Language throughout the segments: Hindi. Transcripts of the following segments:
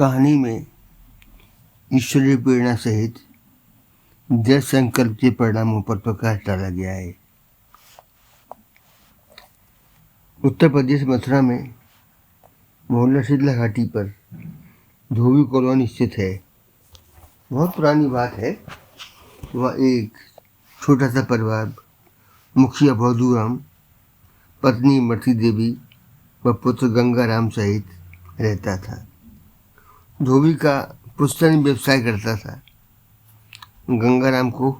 कहानी में ईश्वरीय प्रेरणा सहित दृढ़ संकल्प के परिणामों पर प्रकाश डाला गया है। उत्तर प्रदेश मथुरा में मोहल्ला शीतला घाटी पर धोबी कॉलोनी स्थित है। बहुत पुरानी बात है। वह एक छोटा सा परिवार मुखिया भौदूराम, पत्नी मरती देवी व पुत्र गंगाराम सहित रहता था। धोबी का पुस्तक व्यवसाय करता था। गंगाराम को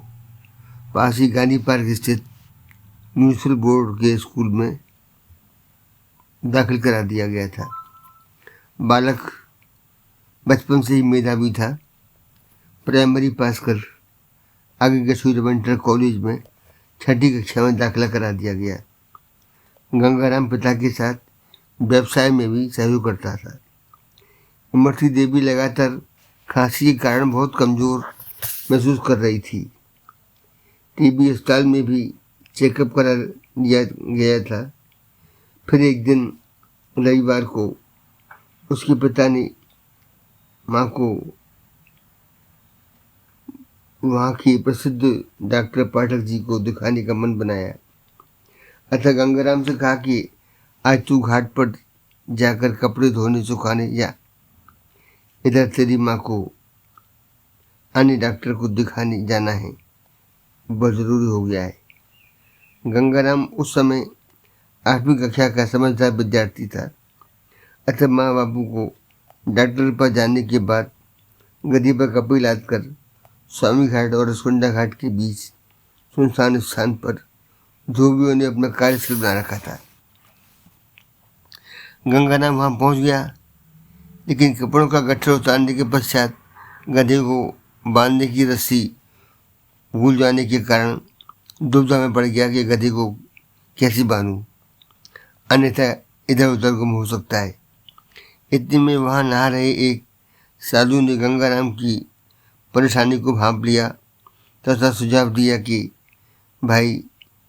पास ही गांधी पार्क स्थित म्यूनिसिपल बोर्ड के स्कूल में दाखिल करा दिया गया था। बालक बचपन से ही मेधावी था। प्राइमरी पास कर आगे कस्तूरबा इंटर कॉलेज में 6ठी कक्षा में दाखिला करा दिया गया। गंगाराम पिता के साथ व्यवसाय में भी सहयोग करता था। मरती देवी लगातार खांसी के कारण बहुत कमज़ोर महसूस कर रही थी। टीबी अस्पताल में भी चेकअप करा दिया गया था। फिर एक दिन रविवार को उसके पिता ने माँ को वहाँ के प्रसिद्ध डॉक्टर पाठक जी को दिखाने का मन बनाया। अतः गंगाराम से कहा कि आज तू घाट पर जाकर कपड़े धोने सुखाने जा, इधर तेरी माँ को अन्य डॉक्टर को दिखाने जाना है, बहुत ज़रूरी हो गया है। गंगाराम उस समय 8वीं कक्षा का समझदार विद्यार्थी था। अतः माँ बाबू को डॉक्टर पर जाने के बाद गद्दी पर कपड़े लाद कर स्वामी घाट और रसकुंडा घाट के बीच सुनसान स्थान पर धोबियों ने अपना कार्यस्थल बना रखा था। गंगाराम वहाँ पहुँच गया, लेकिन कपड़ों का गट्ठर उतारने के पश्चात गधे को बांधने की रस्सी भूल जाने के कारण दुविधा में पड़ गया कि गधे को कैसे बांधूं, अन्यथा इधर उधर गुम हो सकता है। इतने में वहाँ नहा रहे एक साधु ने गंगाराम की परेशानी को भांप लिया तथा सुझाव दिया कि भाई,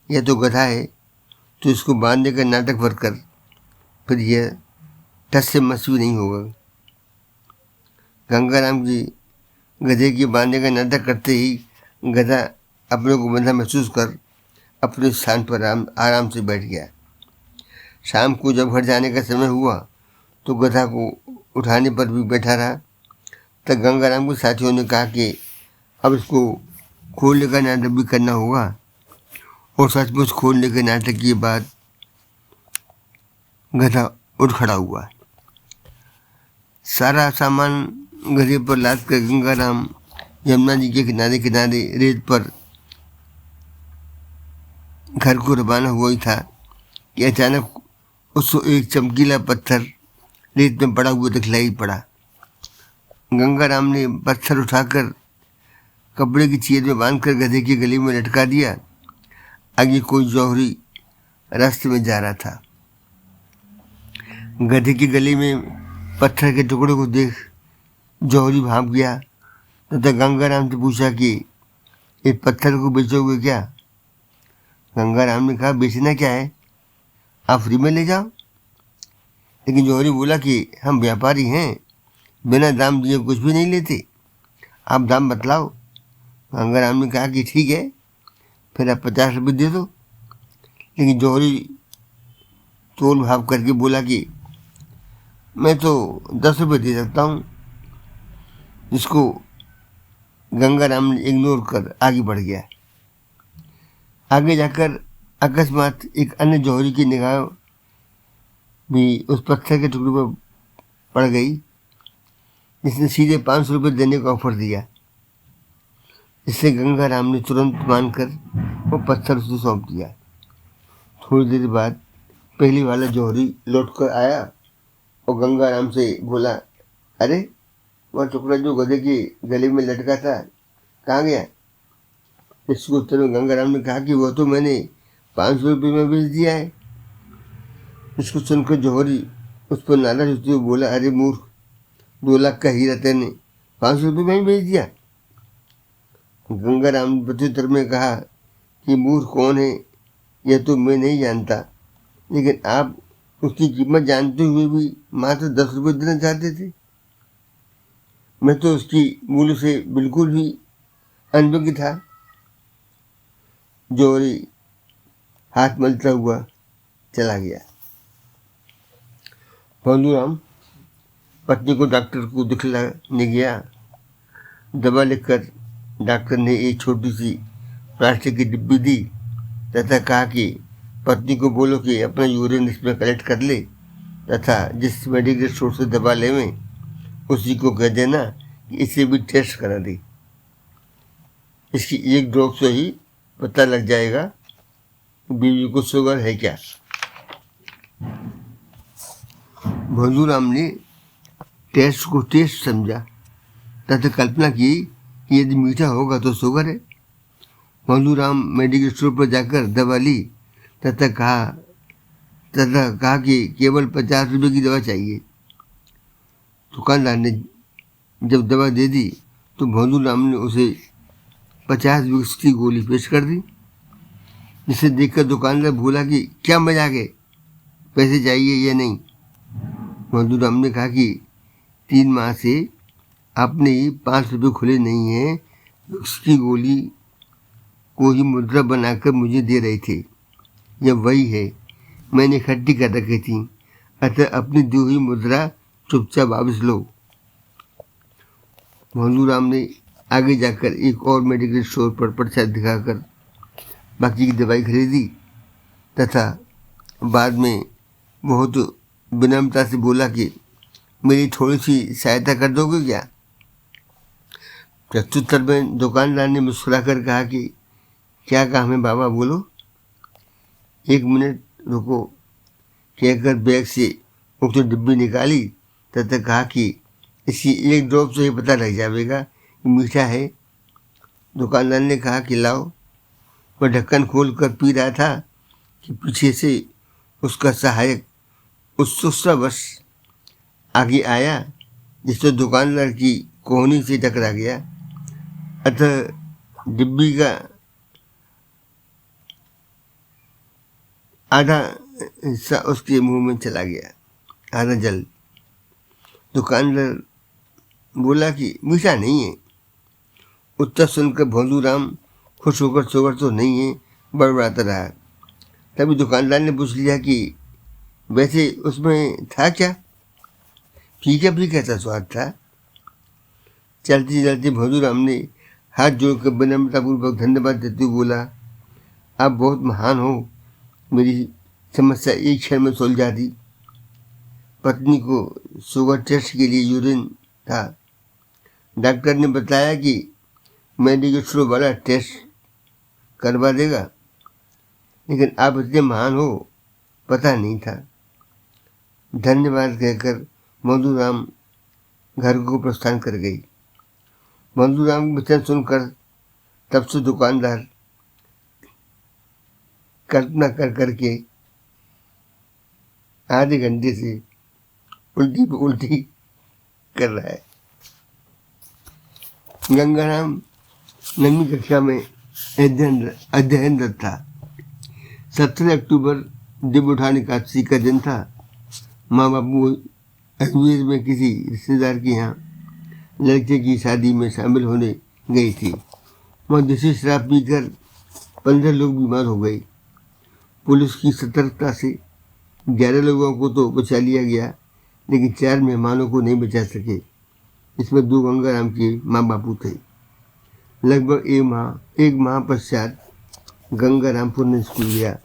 यह तो गधा है, तो इसको बांधने का नाटक भर कर, फिर यह टस से मस भी नहीं होगा। गंगाराम जी गधे के बांधने का नाटक करते ही गधा अपने को बंधा महसूस कर अपने स्थान पर आराम से बैठ गया। शाम को जब घर जाने का समय हुआ तो गधा को उठाने पर भी बैठा रहा। तब गंगाराम के साथियों ने कहा कि अब इसको खोलने का नाटक भी करना होगा। और सचमुच खोलने के नाटक के बाद गधा उठ खड़ा हुआ। सारा सामान गधे पर लाद कर गंगाराम यमुना जी के किनारे किनारे रेत पर घर को रवाना हुआ ही था कि अचानक उसको एक चमकीला पत्थर रेत में पड़ा हुआ दिखलाई पड़ा। गंगाराम ने पत्थर उठाकर कपड़े की चेर में बांधकर गधे के गले में लटका दिया। आगे कोई जौहरी रास्ते में जा रहा था। गधे के गले में पत्थर के टुकड़े को देख जौहरी भाप गया तथा गंगाराम से पूछा कि इस पत्थर को बेचोगे क्या? गंगाराम ने कहा, बेचना क्या है, आप फ्री में ले जाओ। लेकिन जौहरी बोला कि हम व्यापारी हैं, बिना दाम दिए कुछ भी नहीं लेते, आप दाम बतलाओ। गंगाराम ने कहा कि ठीक है, फिर आप 50 रुपये दे दो। लेकिन जौहरी तोल भाव करके बोला कि मैं तो 10 रुपये दे सकता हूँ, जिसको गंगाराम ने इग्नोर कर आगे बढ़ गया। आगे जाकर अकस्मात एक अन्य जौहरी की निगाह भी उस पत्थर के टुकड़े पर पड़ गई, जिसने सीधे 500 रुपये देने का ऑफर दिया। इससे गंगाराम ने तुरंत मानकर वो पत्थर उसे सौंप दिया। थोड़ी देर बाद पहली वाला जौहरी लौट कर आया और गंगाराम से बोला, अरे वह टुकड़ा जो गधे के गले में लटका था कहाँ गया? इसके उत्तर में गंगाराम ने कहा कि वह तो मैंने 500 रुपये में बेच दिया है। इसको सुनकर जौहरी उस पर नाराज होते हुए बोला, अरे मूर्ख, 2 लाख का हीरा तेने 500 रुपये में ही बेच दिया। गंगाराम ने प्रत्युत्तर में कहा कि मूर्ख कौन है यह तो मैं नहीं जानता, लेकिन आप उसकी कीमत जानते हुए भी मात्र 10 रुपये देना चाहते थे। मैं तो उसकी बोली से बिल्कुल भी अनभिज्ञ था। जौहरी हाथ मलता हुआ चला गया। भोलूराम पत्नी को डॉक्टर को दिखलाने गया। दवा लिखकर डॉक्टर ने एक छोटी सी प्लास्टिक की डिब्बी दी तथा कहा कि पत्नी को बोलो कि अपना यूरिन इसमें कलेक्ट कर ले तथा जिस मेडिकल स्टोर से दवा लेवें उसी को कह देना कि इसे भी टेस्ट करा दे। इसकी एक ड्रॉप से ही पता लग जाएगा कि बीवी को शुगर है क्या। भोलूराम ने टेस्ट को टेस्ट समझा तथा कल्पना की कि यदि मीठा होगा तो शुगर है। भोलूराम मेडिकल स्टोर पर जाकर दवा ली तथा कहा कि केवल 50 रुपये की दवा चाहिए। दुकानदार ने जब दवा दे दी तो भोलूराम ने उसे 50 विक्स की गोली पेश कर दी, जिसे देखकर दुकानदार बोला कि क्या मजाक है, पैसे चाहिए या नहीं। भोलूराम ने कहा कि 3 माह से आपने ही 5 रुपये खुले नहीं हैं, विक्स की गोली को ही मुद्रा बनाकर मुझे दे रहे थे। यह वही है, मैंने इकट्ठी कर रखी थी, अतः अपनी दी हुई मुद्रा चुपचाप वापस लो। भोलूराम ने आगे जाकर एक और मेडिकल स्टोर पर पर्चा दिखाकर बाकी की दवाई खरीदी तथा बाद में बहुत विनम्रता से बोला कि मेरी थोड़ी सी सहायता कर दोगे क्या। प्रत्युत्तर में दुकानदार ने मुस्कुराकर कहा कि क्या काम है बाबा, बोलो। 1 मिनट रुको कहकर बैग से उक्त डिब्बी निकाली तथा कहा कि इसकी एक ड्रॉप से ही पता लग जाएगा कि मीठा है। दुकानदार ने कहा कि लाओ। वह ढक्कन खोल कर पी रहा था कि पीछे से उसका सहायक उत्सुकतावश आगे आया, जिससे दुकानदार की कोहनी से टकरा गया। अतः डिब्बी का आधा हिस्सा उसके मुंह में चला गया, आधा जल। दुकानदार बोला कि मीठा नहीं है। उत्तर सुनकर भोलूराम खुश होकर शुगर तो नहीं है बड़बड़ाता रहा। तभी दुकानदार ने पूछ लिया कि वैसे उसमें था क्या। फीका फीका सा स्वाद था। चलते चलते भोलूराम ने हाथ जोड़कर विनम्रतापूर्वक धन्यवाद देते हुए बोला, आप बहुत महान हो, मेरी समस्या एक क्षण में सुलझा दी। पत्नी को शुगर टेस्ट के लिए यूरिन था। डॉक्टर ने बताया कि मेडिकल स्टोर वाला टेस्ट करवा देगा, लेकिन आप इतने महान हो पता नहीं था। धन्यवाद कहकर भोलूराम घर को प्रस्थान कर गई। भोलूराम वचन सुनकर तब से दुकानदार कल्पना कर करके आधे घंटे से उल्टी पे उल्टी कर रहा है। गंगाराम 9वीं कक्षा में अध्ययनरत था। 17 अक्टूबर दिव्य उठान एकादशी का दिन था। माँ बापू अजमेर में किसी रिश्तेदार के यहाँ लड़के की शादी में शामिल होने गई थी। वहाँ देसी शराब पीकर 15 लोग बीमार हो गए। पुलिस की सतर्कता से 11 लोगों को तो बचा लिया गया, लेकिन 4 मेहमानों को नहीं बचा सके। इसमें 2 गंगाराम के माँ बापू थे। लगभग एक माह पश्चात गंगाराम पुनः स्कूल गया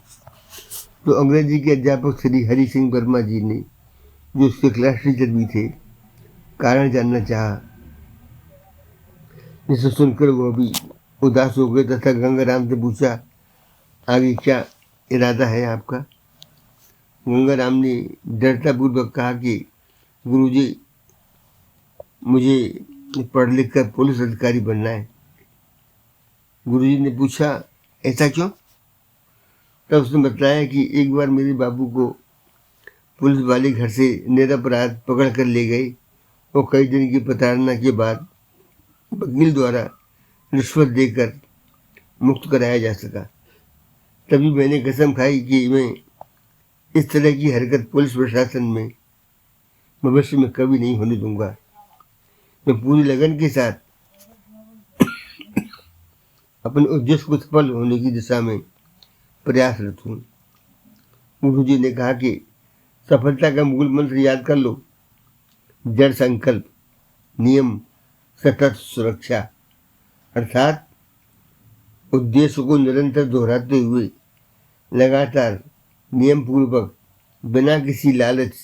तो अंग्रेजी के अध्यापक श्री हरि सिंह वर्मा जी ने, जो उसके क्लास टीचर भी थे, कारण जानना चाहा, जिसे सुनकर वह भी उदास हो गए तथा गंगाराम से पूछा, आगे क्या इरादा है आपका। गंगाराम ने दृढ़तापूर्वक कहा कि गुरुजी, मुझे पढ़ लिख कर पुलिस अधिकारी बनना है। गुरुजी ने पूछा, ऐसा क्यों। तब उसने बताया कि एक बार मेरे बाबू को पुलिस वाले घर से निरपराध पकड़ कर ले गए और कई दिन की प्रताड़ना के बाद वकील द्वारा रिश्वत देकर मुक्त कराया जा सका। तभी मैंने कसम खाई कि मैं इस तरह की हरकत पुलिस प्रशासन में भविष्य में कभी नहीं होने दूंगा। मैं पूरी लगन के साथ अपने उद्देश्य को सफल होने की दिशा में प्रयासरत हूँ। गुरु जी ने कहा कि सफलता का मूल मंत्र याद कर लो, दृढ़ संकल्प, नियम, सतत सुरक्षा। अर्थात उद्देश्य को निरंतर दोहराते हुए लगातार नियम पूर्वक बिना किसी लालच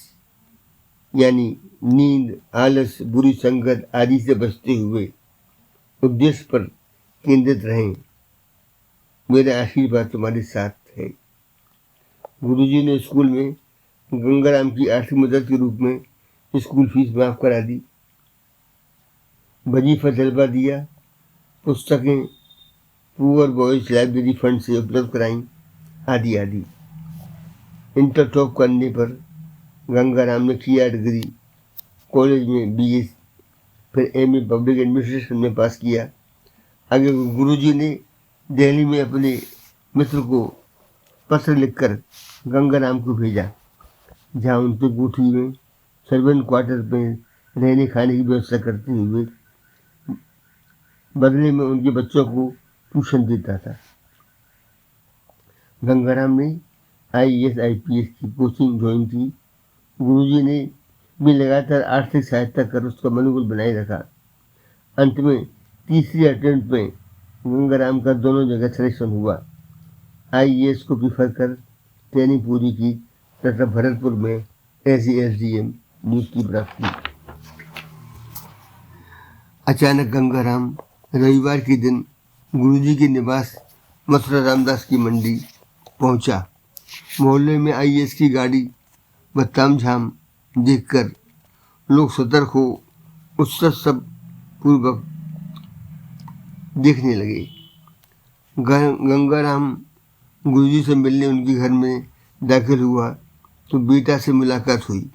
यानी नींद, आलस, बुरी संगत आदि से बचते हुए उद्देश्य पर केंद्रित रहें। मेरा आशीर्वाद तुम्हारे साथ है। गुरुजी ने स्कूल में गंगाराम की आर्थिक मदद के रूप में स्कूल फीस माफ करा दी, वजीफा दिलवा दिया, पुस्तकें पुअर बॉयज लाइब्रेरी फंड से उपलब्ध कराई, आदि आदि। इंटर टॉप करने पर गंगाराम ने किया डिग्री, कॉलेज में बीए, फिर एमए पब्लिक एडमिनिस्ट्रेशन में पास किया। आगे गुरुजी ने दिल्ली में अपने मित्र को पत्र लिखकर गंगाराम को भेजा, जहाँ उनके कोठी में सर्वेंट क्वार्टर में रहने खाने की व्यवस्था करते हुए बदले में उनके बच्चों को ट्यूशन देता था। गंगाराम ने आईएएस आईपीएस की कोचिंग ज्वाइन की। गुरुजी ने भी लगातार आर्थिक सहायता कर उसका मनोबल बनाए रखा। अंत में तीसरी अटेम्प्ट में गंगाराम का दोनों जगह सिलेक्शन हुआ। आईएएस को प्रीफर कर ट्रेनिंग पूरी की तथा भरतपुर में एसडीएम नियुक्ति प्राप्त की। अचानक गंगाराम रविवार के दिन गुरुजी के निवास मथुरा रामदास की मंडी पहुंचा। मोहल्ले में आईएएस की गाड़ी व तामझाम देखकर लोग सतर्क हो उत्सव पूर्वक देखने लगे। गंगाराम गुरुजी से मिलने उनके घर में दाखिल हुआ तो बेटा से मुलाकात हुई।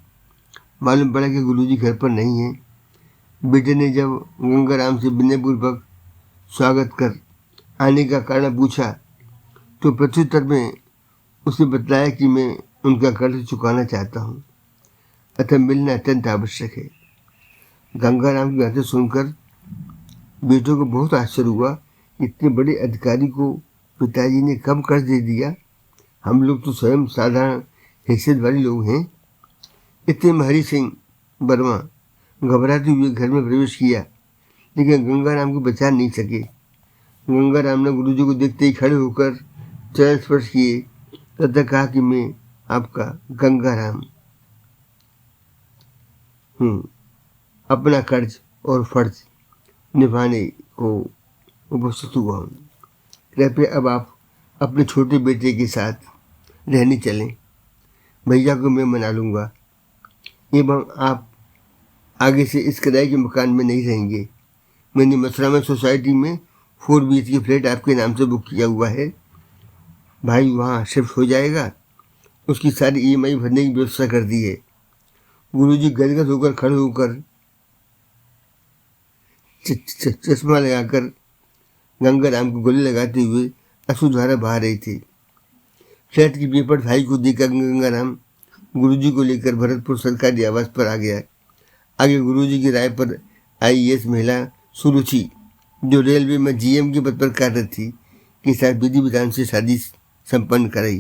मालूम पड़ा कि गुरुजी घर पर नहीं है। बेटे ने जब गंगाराम से विनयपूर्वक स्वागत कर आने का कारण पूछा तो प्रत्युत्तर में उसे बताया कि मैं उनका कर्ज चुकाना चाहता हूँ, अतः मिलना अत्यंत आवश्यक है। गंगाराम की बातें सुनकर बेटों को बहुत आश्चर्य हुआ। इतने बड़े अधिकारी को पिताजी ने कब कर्ज दे दिया? हम लोग तो स्वयं साधारण हैसियत वाले लोग हैं। इतने में हरि सिंह वर्मा घबराते हुए घर में प्रवेश किया, लेकिन गंगाराम को बचा नहीं सके। गंगाराम ने गुरुजी को देखते ही खड़े होकर चरण स्पर्श किए तथा कहा कि मैं आपका गंगाराम हूँ, अपना कर्ज और फर्ज निभाने को उपस्थित हुआ हूँ। कृपया अब आप अपने छोटे बेटे के साथ रहने चलें। भैया को मैं मना लूँगा एवं आप आगे से इस किराए के मकान में नहीं रहेंगे। मैंने मथुरा में सोसाइटी में 4 BHK फ्लैट आपके नाम से बुक किया हुआ है। भाई वहाँ शिफ्ट हो जाएगा, उसकी सारी EMI भरने की व्यवस्था कर दी है। गुरुजी गदगद होकर खड़े होकर चश्मा लगाकर गंगाराम को गले लगाते हुए अश्रुधारा बहा रहे थे। फ्लैट की पेपर भाई को देकर गंगाराम गुरुजी को लेकर भरतपुर सरकारी आवास पर आ गया। आगे गुरुजी की राय पर आईएएस महिला सुरुचि, जो रेलवे में GM के पद पर कार्यरत थी, के साथ विधि विधान से शादी संपन्न कराई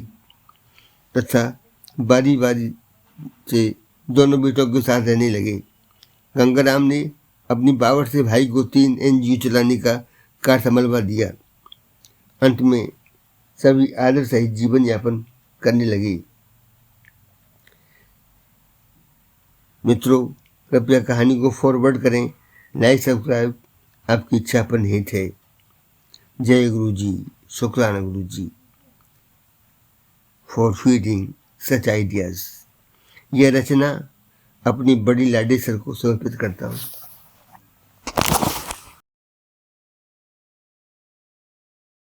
तथा बारी बारी से दोनों बेटों के साथ रहने लगे। गंगाराम ने अपनी पावर से भाई को 3 NGO चलाने का कार्य संभलवा दिया। अंत में सभी आदर सहित जीवन यापन करने लगे। मित्रों, कृपया कहानी को फॉरवर्ड करें, लाइक सब्सक्राइब आपकी इच्छा पर निहित है। जय गुरु जी, शुक्राना गुरु जी फॉर फीडिंग सच आइडियाज। यह रचना अपनी बड़ी लाडेसर को समर्पित करता हूँ।